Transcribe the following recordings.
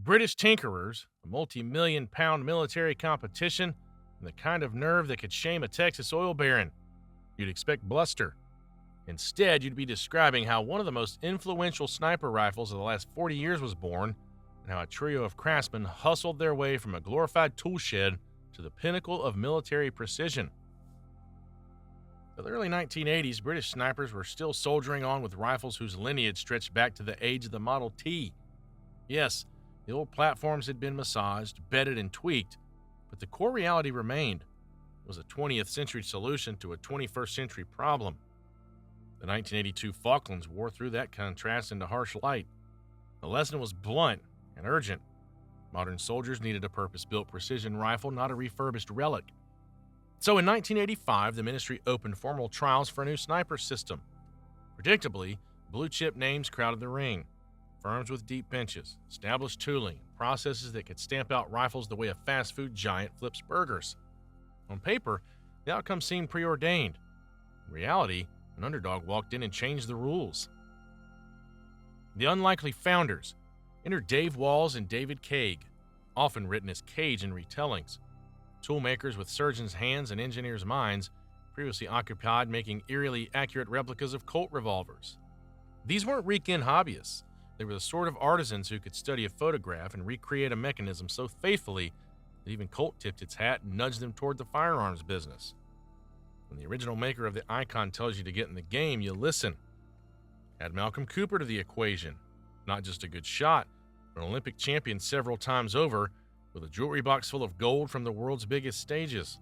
British tinkerers, a multi-million-pound military competition, and the kind of nerve that could shame a Texas oil baron. You'd expect bluster. Instead, you'd be describing how one of the most influential sniper rifles of the last 40 years was born, and how a trio of craftsmen hustled their way from a glorified tool shed to the pinnacle of military precision. By the early 1980s, British snipers were still soldiering on with rifles whose lineage stretched back to the age of the Model T. Yes, the old platforms had been massaged, bedded, and tweaked, but the core reality remained. It was a 20th century solution to a 21st century problem. The 1982 Falklands War threw that contrast into harsh light. The lesson was blunt and urgent. Modern soldiers needed a purpose-built precision rifle, not a refurbished relic. So in 1985, the ministry opened formal trials for a new sniper system. Predictably, blue-chip names crowded the ring. Firms with deep benches, established tooling, processes that could stamp out rifles the way a fast food giant flips burgers. On paper, the outcome seemed preordained. In reality, an underdog walked in and changed the rules. The unlikely founders enter Dave Walls and David Kaig, often written as Cage in retellings. Toolmakers with surgeons' hands and engineers' minds, previously occupied making eerily accurate replicas of Colt revolvers. These weren't weekend hobbyists. They were the sort of artisans who could study a photograph and recreate a mechanism so faithfully that even Colt tipped its hat and nudged them toward the firearms business. When the original maker of the icon tells you to get in the game, you listen. Add Malcolm Cooper to the equation. Not just a good shot, but an Olympic champion several times over, with a jewelry box full of gold from the world's biggest stages.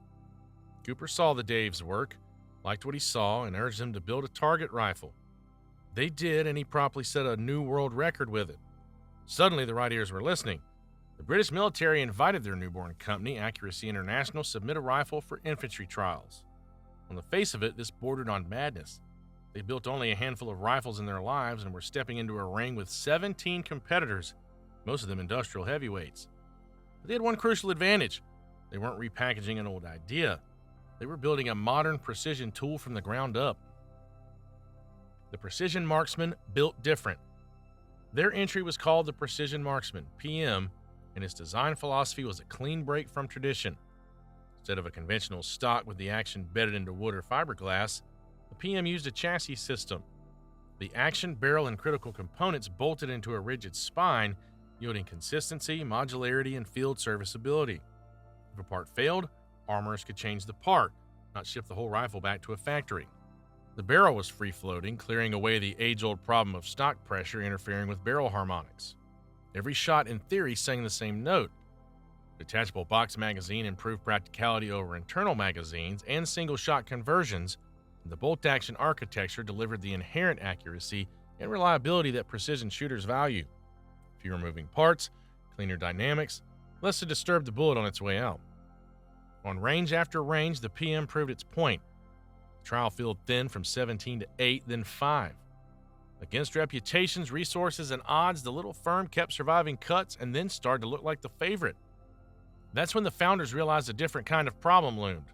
Cooper saw the Dave's work, liked what he saw, and urged them to build a target rifle. They did, and he promptly set a new world record with it. Suddenly, the right ears were listening. The British military invited their newborn company, Accuracy International, to submit a rifle for infantry trials. On the face of it, this bordered on madness. They built only a handful of rifles in their lives and were stepping into a ring with 17 competitors, most of them industrial heavyweights. But they had one crucial advantage. They weren't repackaging an old idea. They were building a modern precision tool from the ground up. The Precision Marksman built different. Their entry was called the Precision Marksman, PM, and its design philosophy was a clean break from tradition. Instead of a conventional stock with the action bedded into wood or fiberglass, the PM used a chassis system. The action, barrel, and critical components bolted into a rigid spine, yielding consistency, modularity, and field serviceability. If a part failed, armorers could change the part, not ship the whole rifle back to a factory. The barrel was free-floating, clearing away the age-old problem of stock pressure interfering with barrel harmonics. Every shot, in theory, sang the same note. Detachable box magazine improved practicality over internal magazines and single-shot conversions, and the bolt-action architecture delivered the inherent accuracy and reliability that precision shooters value. Fewer moving parts, cleaner dynamics, less to disturb the bullet on its way out. On range after range, the PM proved its point. The trial field thinned from 17 to 8, then 5. Against reputations, resources, and odds, the little firm kept surviving cuts and then started to look like the favorite. That's when the founders realized a different kind of problem loomed.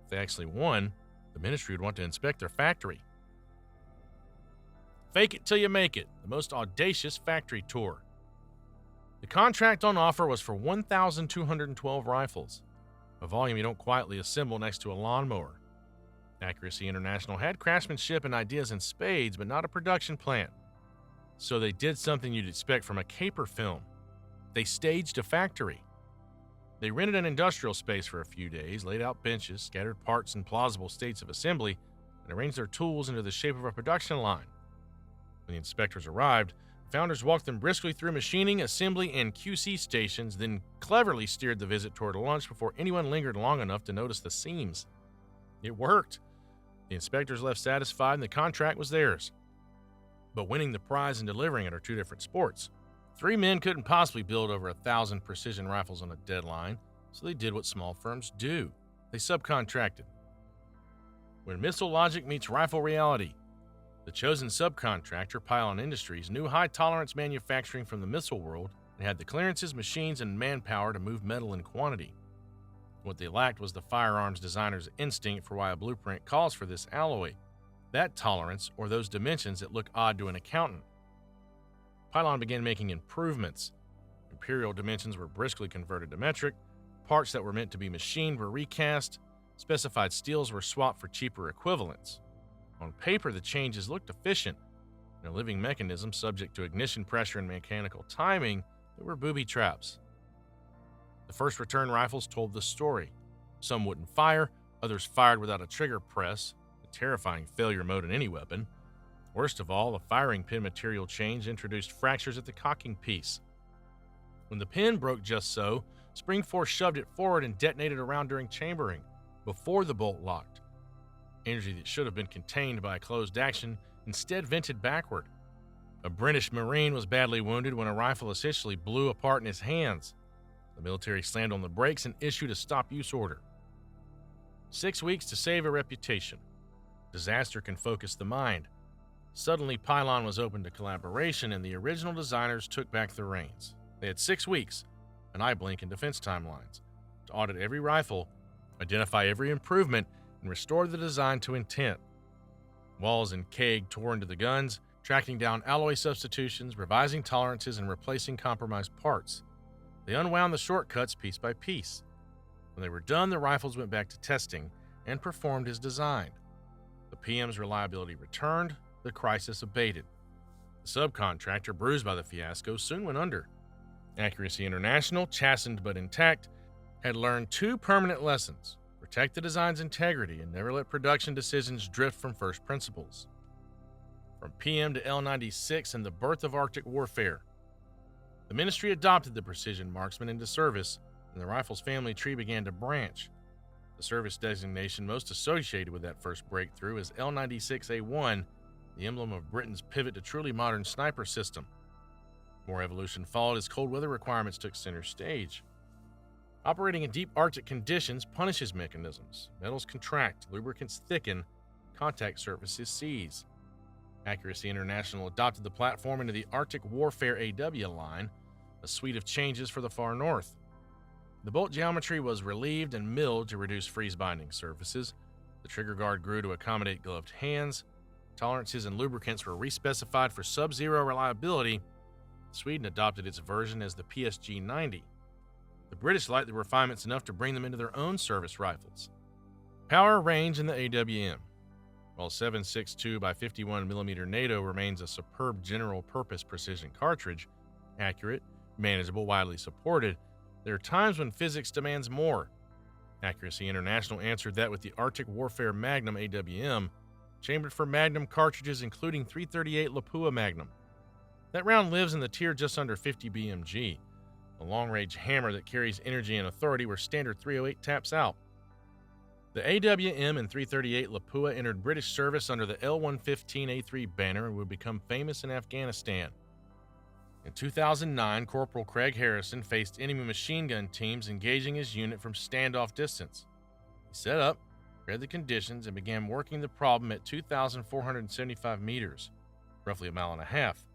If they actually won, the ministry would want to inspect their factory. Fake it till you make it, the most audacious factory tour. The contract on offer was for 1,212 rifles, a volume you don't quietly assemble next to a lawnmower. Accuracy International had craftsmanship and ideas in spades, but not a production plant. So they did something you'd expect from a caper film. They staged a factory. They rented an industrial space for a few days, laid out benches, scattered parts in plausible states of assembly, and arranged their tools into the shape of a production line. When the inspectors arrived, the founders walked them briskly through machining, assembly, and QC stations, then cleverly steered the visit toward lunch before anyone lingered long enough to notice the seams. It worked. The inspectors left satisfied and the contract was theirs. But winning the prize and delivering it are two different sports. 3 men couldn't possibly build over 1,000 precision rifles on a deadline, so they did what small firms do. They subcontracted. When missile logic meets rifle reality, the chosen subcontractor, Pylon Industries, knew high-tolerance manufacturing from the missile world and had the clearances, machines, and manpower to move metal in quantity. What they lacked was the firearms designer's instinct for why a blueprint calls for this alloy, that tolerance, or those dimensions that look odd to an accountant. Pylon began making improvements imperial dimensions were briskly converted to metric, parts that were meant to be machined were recast, specified steels were swapped for cheaper equivalents. On paper, the changes looked efficient. In a living mechanism subject to ignition pressure and mechanical timing, they were booby traps. The first return rifles told the story. Some wouldn't fire, others fired without a trigger press, a terrifying failure mode in any weapon. Worst of all, the firing pin material change introduced fractures at the cocking piece. When the pin broke just so, spring force shoved it forward and detonated around during chambering, before the bolt locked. Energy that should have been contained by a closed action instead vented backward. A British Marine was badly wounded when a rifle essentially blew apart in his hands. The military slammed on the brakes and issued a stop-use order. 6 weeks to save a reputation. Disaster can focus the mind. Suddenly, Pylon was open to collaboration, and the original designers took back the reins. They had 6 weeks, an eye blink in defense timelines, to audit every rifle, identify every improvement, and restore the design to intent. Walls and Kaeg tore into the guns, tracking down alloy substitutions, revising tolerances, and replacing compromised parts. They unwound the shortcuts piece by piece. When they were done, the rifles went back to testing and performed as designed. The PM's reliability returned, the crisis abated. The subcontractor, bruised by the fiasco, soon went under. Accuracy International, chastened but intact, had learned 2 permanent lessons: protect the design's integrity and never let production decisions drift from first principles. From PM to L96 and the birth of Arctic warfare. The ministry adopted the precision marksman into service, and the rifle's family tree began to branch. The service designation most associated with that first breakthrough is L96A1, the emblem of Britain's pivot to truly modern sniper system. More evolution followed as cold weather requirements took center stage. Operating in deep Arctic conditions punishes mechanisms. Metals contract, lubricants thicken, contact surfaces seize. Accuracy International adopted the platform into the Arctic Warfare AW line, a suite of changes for the far north. The bolt geometry was relieved and milled to reduce freeze-binding surfaces. The trigger guard grew to accommodate gloved hands. Tolerances and lubricants were respecified for sub-zero reliability. Sweden adopted its version as the PSG-90. The British liked the refinements enough to bring them into their own service rifles. Power range in the AWM. While 7.62 by 51mm NATO remains a superb general-purpose precision cartridge, accurate, manageable, widely supported, there are times when physics demands more. Accuracy International answered that with the Arctic Warfare Magnum AWM, chambered for Magnum cartridges including 338 Lapua Magnum. That round lives in the tier just under 50 BMG, a long-range hammer that carries energy and authority where standard 308 taps out. The AWM and 338 Lapua entered British service under the L115A3 banner and would become famous in Afghanistan. In 2009, Corporal Craig Harrison faced enemy machine gun teams engaging his unit from standoff distance. He set up, read the conditions, and began working the problem at 2,475 meters, roughly a mile and a half,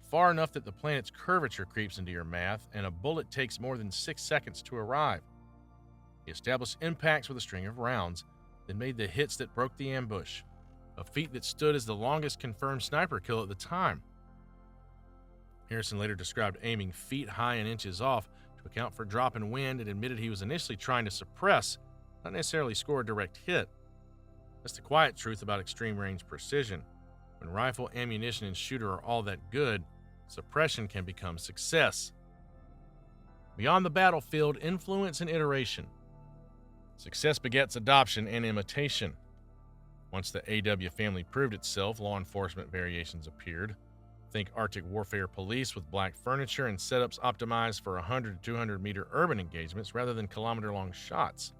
far enough that the planet's curvature creeps into your math and a bullet takes more than 6 seconds to arrive. He established impacts with a string of rounds, then made the hits that broke the ambush, a feat that stood as the longest confirmed sniper kill at the time. Harrison later described aiming feet high and inches off to account for drop in wind and admitted he was initially trying to suppress, not necessarily score a direct hit. That's the quiet truth about extreme range precision. When rifle, ammunition, and shooter are all that good, suppression can become success. Beyond the battlefield, influence and iteration. Success begets adoption and imitation. Once the AW family proved itself, law enforcement variations appeared. Think Arctic Warfare Police with black furniture and setups optimized for 100 to 200 meter urban engagements rather than kilometer-long shots.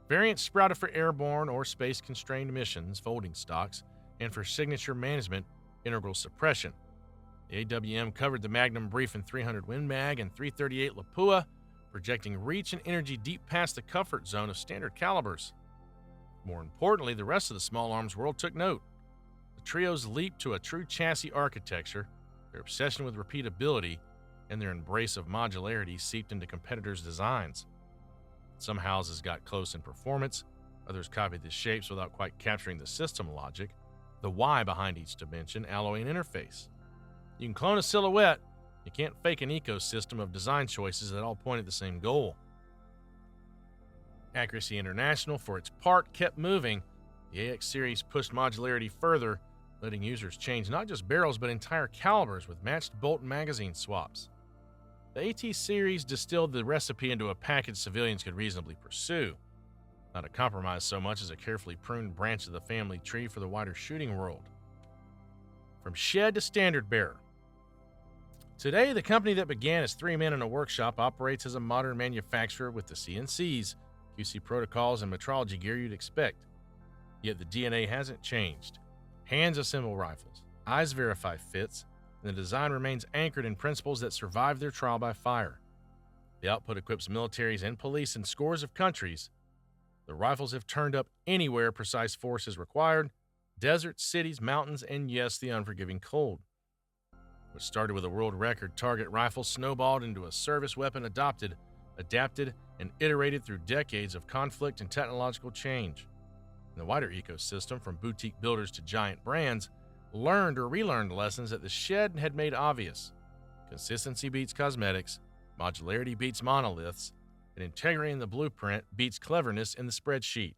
Variants sprouted for airborne or space-constrained missions, folding stocks, and for signature management, integral suppression. The AWM covered the Magnum Brief in 300 Win Mag and 338 Lapua, projecting reach and energy deep past the comfort zone of standard calibers. More importantly, the rest of the small arms world took note. The trios leaped to a true chassis architecture, their obsession with repeatability, and their embrace of modularity seeped into competitors' designs. Some houses got close in performance, others copied the shapes without quite capturing the system logic, the why behind each dimension, alloy, and interface. You can clone a silhouette, You can't fake an ecosystem of design choices that all point at the same goal. Accuracy International, for its part, kept moving. The AX series pushed modularity further, letting users change not just barrels but entire calibers with matched bolt and magazine swaps. The AT series distilled the recipe into a package civilians could reasonably pursue, not a compromise so much as a carefully pruned branch of the family tree for the wider shooting world. From shed to standard bearer. Today, the company that began as 3 men in a workshop operates as a modern manufacturer with the CNCs, QC protocols, and metrology gear you'd expect. Yet the DNA hasn't changed. Hands assemble rifles, eyes verify fits, and the design remains anchored in principles that survived their trial by fire. The output equips militaries and police in scores of countries. The rifles have turned up anywhere precise force is required: deserts, cities, mountains, and yes, the unforgiving cold. What started with a world record target rifle snowballed into a service weapon adapted, and iterated through decades of conflict and technological change. In the wider ecosystem, from boutique builders to giant brands, learned or relearned lessons that the shed had made obvious. Consistency beats cosmetics, modularity beats monoliths, and integrity in the blueprint beats cleverness in the spreadsheet.